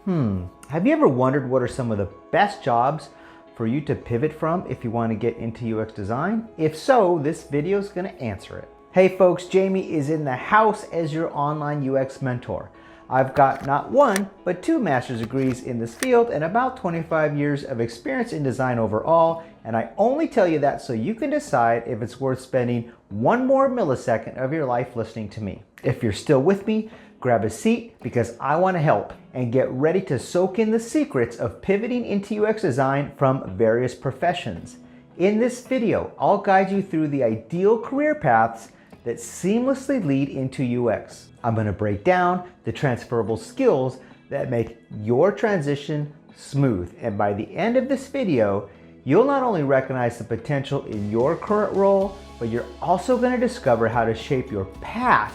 Have you ever wondered what are some of the best jobs for you to pivot from if you want to get into UX design? If so, this video is going to answer it. Hey folks, Jamie is in the house as your online UX mentor. I've got not one, but 2 master's degrees in this field and about 25 years of experience in design overall, and I only tell you that so you can decide if it's worth spending 1 more millisecond of your life listening to me. If you're still with me, grab a seat because I want to help, and get ready to soak in the secrets of pivoting into UX design from various professions. In this video, I'll guide you through the ideal career paths that seamlessly lead into UX. I'm going to break down the transferable skills that make your transition smooth. And by the end of this video, you'll not only recognize the potential in your current role, but you're also going to discover how to shape your path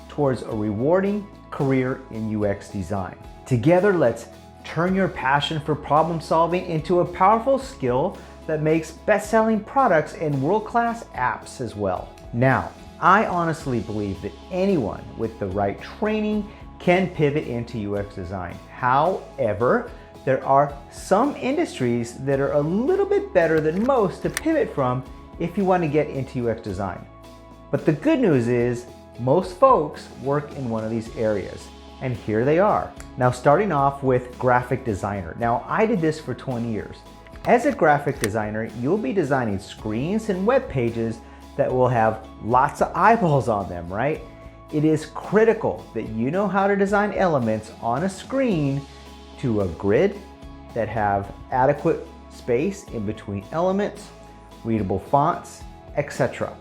towards a rewarding career in UX design. Together, let's turn your passion for problem solving into a powerful skill that makes best-selling products and world-class apps as well. Now, I honestly believe that anyone with the right training can pivot into UX design. However, there are some industries that are a little bit better than most to pivot from if you want to get into UX design. But the good news is most folks work in one of these areas, and here they are. Now, starting off with graphic designer. Now, I did this for 20 years. As a graphic designer, you'll be designing screens and web pages that will have lots of eyeballs on them, right? It is critical that you know how to design elements on a screen to a grid that have adequate space in between elements, readable fonts, etc.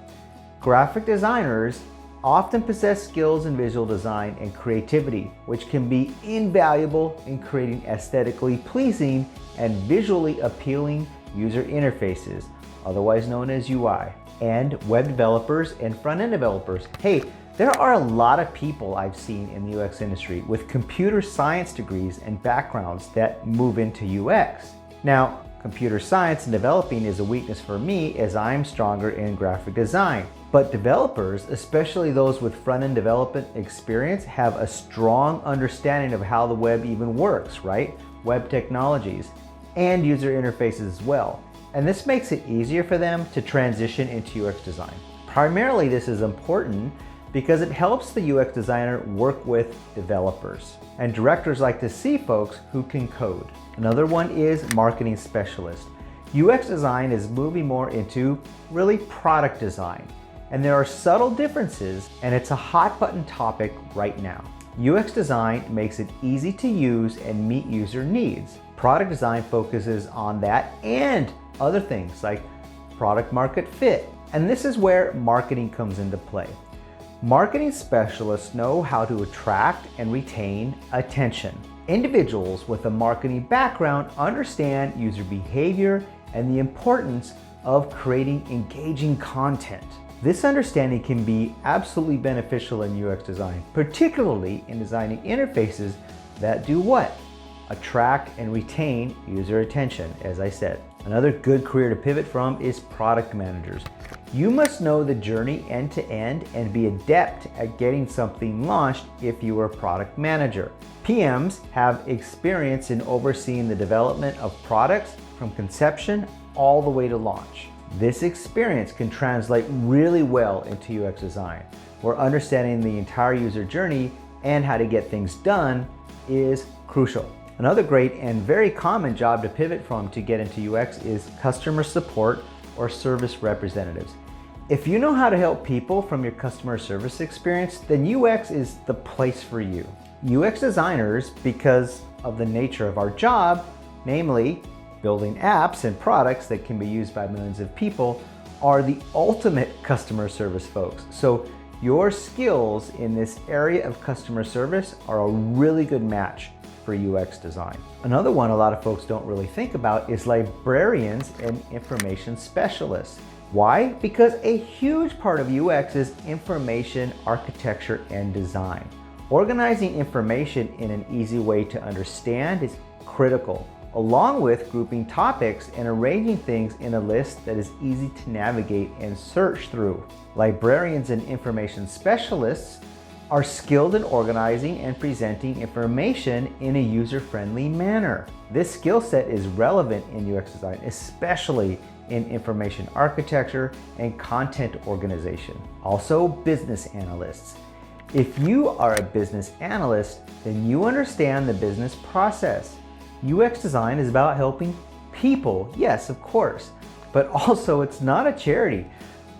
Graphic designers often possess skills in visual design and creativity, which can be invaluable in creating aesthetically pleasing and visually appealing user interfaces, otherwise known as UI. And web developers and front-end developers. Hey, there are a lot of people I've seen in the UX industry with computer science degrees and backgrounds that move into UX. Now, computer science and developing is a weakness for me as I'm stronger in graphic design. But developers, especially those with front-end development experience, have a strong understanding of how the web even works, right? Web technologies and user interfaces as well. And this makes it easier for them to transition into UX design. Primarily, this is important because it helps the UX designer work with developers. And directors like to see folks who can code. Another one is marketing specialist. UX design is moving more into really product design. And there are subtle differences, and it's a hot button topic right now. UX design makes it easy to use and meet user needs. Product design focuses on that and other things like product market fit. And this is where marketing comes into play. Marketing specialists know how to attract and retain attention. Individuals with a marketing background understand user behavior and the importance of creating engaging content. This understanding can be absolutely beneficial in UX design, particularly in designing interfaces that do what? Attract and retain user attention, as I said. Another good career to pivot from is product managers. You must know the journey end to end and be adept at getting something launched if you are a product manager. PMs have experience in overseeing the development of products from conception all the way to launch. This experience can translate really well into UX design, where understanding the entire user journey and how to get things done is crucial. Another great and very common job to pivot from to get into UX is customer support or service representatives. If you know how to help people from your customer service experience, then UX is the place for you. UX designers, because of the nature of our job, namely building apps and products that can be used by millions of people, are the ultimate customer service folks. So your skills in this area of customer service are a really good match for UX design. Another one a lot of folks don't really think about is librarians and information specialists. Why? Because a huge part of UX is information architecture and design. Organizing information in an easy way to understand is critical, along with grouping topics and arranging things in a list that is easy to navigate and search through. Librarians and information specialists are skilled in organizing and presenting information in a user-friendly manner. This skill set is relevant in UX design, especially in information architecture and content organization. Also, business analysts. If you are a business analyst, then you understand the business process. UX design is about helping people, yes, of course, but also it's not a charity.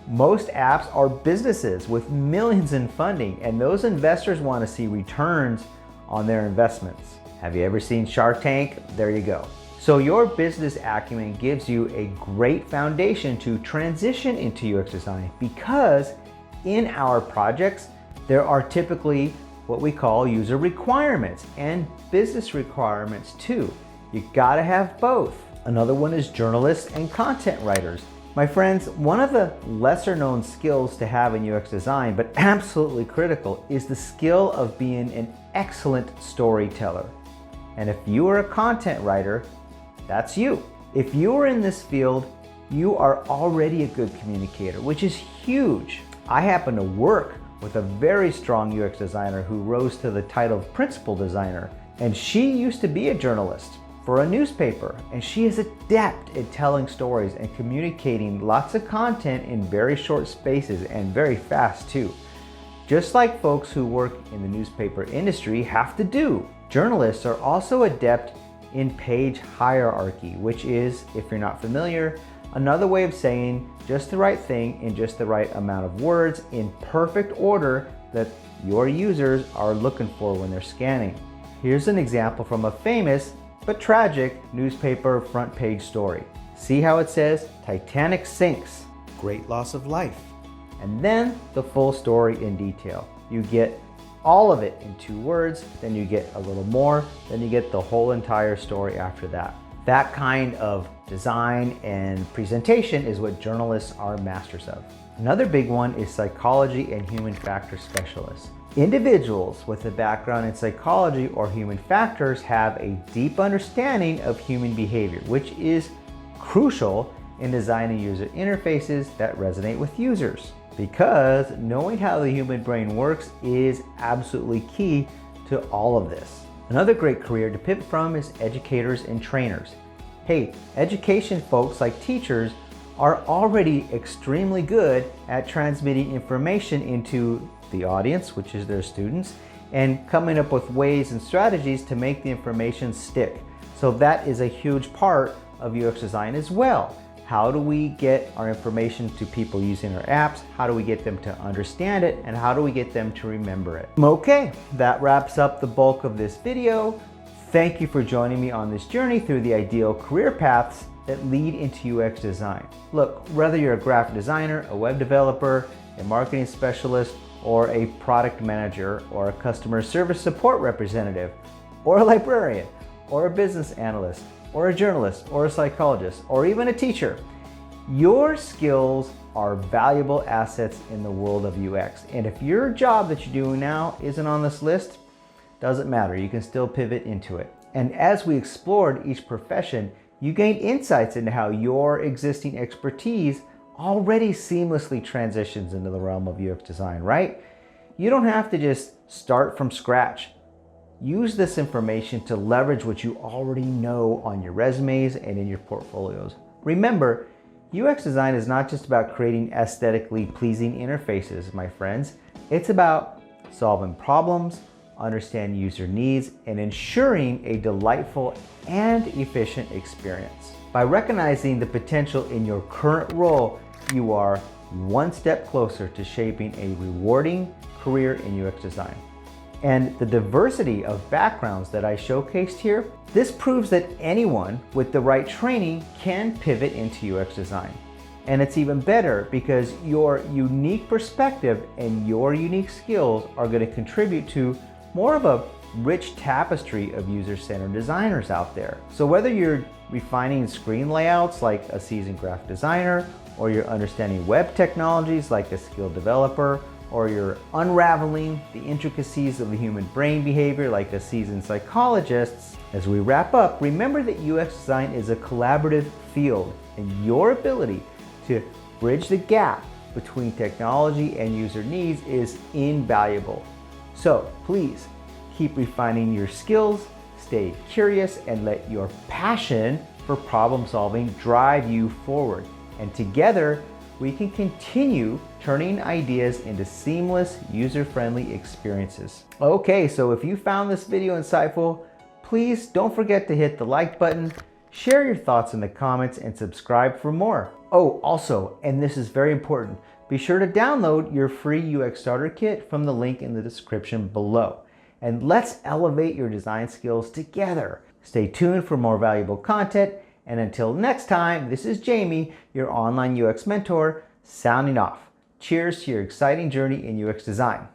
Most apps are businesses with millions in funding, and those investors want to see returns on their investments. Have you ever seen Shark Tank? There you go. So your business acumen gives you a great foundation to transition into UX design, because in our projects, there are typically what we call user requirements and business requirements too. You gotta have both. Another one is journalists and content writers. My friends, one of the lesser known skills to have in UX design, but absolutely critical, is the skill of being an excellent storyteller. And if you are a content writer, that's you. If you are in this field, you are already a good communicator, which is huge. I happen to work with a very strong UX designer who rose to the title of principal designer, and she used to be a journalist for a newspaper, and she is adept at telling stories and communicating lots of content in very short spaces and very fast too. Just like folks who work in the newspaper industry have to do. Journalists are also adept in page hierarchy, which is, if you're not familiar, another way of saying just the right thing in just the right amount of words in perfect order that your users are looking for when they're scanning. Here's an example from a famous but tragic newspaper front page story. See how it says, "Titanic sinks, great loss of life." And then the full story in detail. You get all of it in 2 words, then you get a little more, then you get the whole entire story after that. That kind of design and presentation is what journalists are masters of. Another big one is psychology and human factor specialists. Individuals with a background in psychology or human factors have a deep understanding of human behavior, which is crucial in designing user interfaces that resonate with users, because knowing how the human brain works is absolutely key to all of this. Another great career to pivot from is educators and trainers. Hey, education folks like teachers are already extremely good at transmitting information into the audience, which is their students, and coming up with ways and strategies to make the information stick. So that is a huge part of UX design as well. How do we get our information to people using our apps? How do we get them to understand it? And how do we get them to remember it? Okay, that wraps up the bulk of this video. Thank you for joining me on this journey through the ideal career paths that lead into UX design. Look, whether you're a graphic designer, a web developer, a marketing specialist, or a product manager, or a customer service support representative, or a librarian, or a business analyst, or a journalist, or a psychologist, or even a teacher, your skills are valuable assets in the world of UX. And if your job that you're doing now isn't on this list, doesn't matter, you can still pivot into it. And as we explored each profession, you gained insights into how your existing expertise already seamlessly transitions into the realm of UX design, right? You don't have to just start from scratch. Use this information to leverage what you already know on your resumes and in your portfolios. Remember, UX design is not just about creating aesthetically pleasing interfaces, my friends. It's about solving problems, understanding user needs, and ensuring a delightful and efficient experience. By recognizing the potential in your current role, you are one step closer to shaping a rewarding career in UX design. And the diversity of backgrounds that I showcased here, this proves that anyone with the right training can pivot into UX design. And it's even better because your unique perspective and your unique skills are going to contribute to more of a rich tapestry of user-centered designers out there. So whether you're refining screen layouts like a seasoned graphic designer, or you're understanding web technologies like a skilled developer, or you're unraveling the intricacies of the human brain behavior like a seasoned psychologist, as we wrap up, remember that UX design is a collaborative field, and your ability to bridge the gap between technology and user needs is invaluable. So please keep refining your skills, stay curious, and let your passion for problem solving drive you forward. And together, we can continue turning ideas into seamless, user-friendly experiences. Okay, so if you found this video insightful, please don't forget to hit the like button, share your thoughts in the comments, and subscribe for more. Oh, also, and this is very important, be sure to download your free UX Starter Kit from the link in the description below. And let's elevate your design skills together. Stay tuned for more valuable content. And until next time, this is Jamie, your online UX mentor, sounding off. Cheers to your exciting journey in UX design.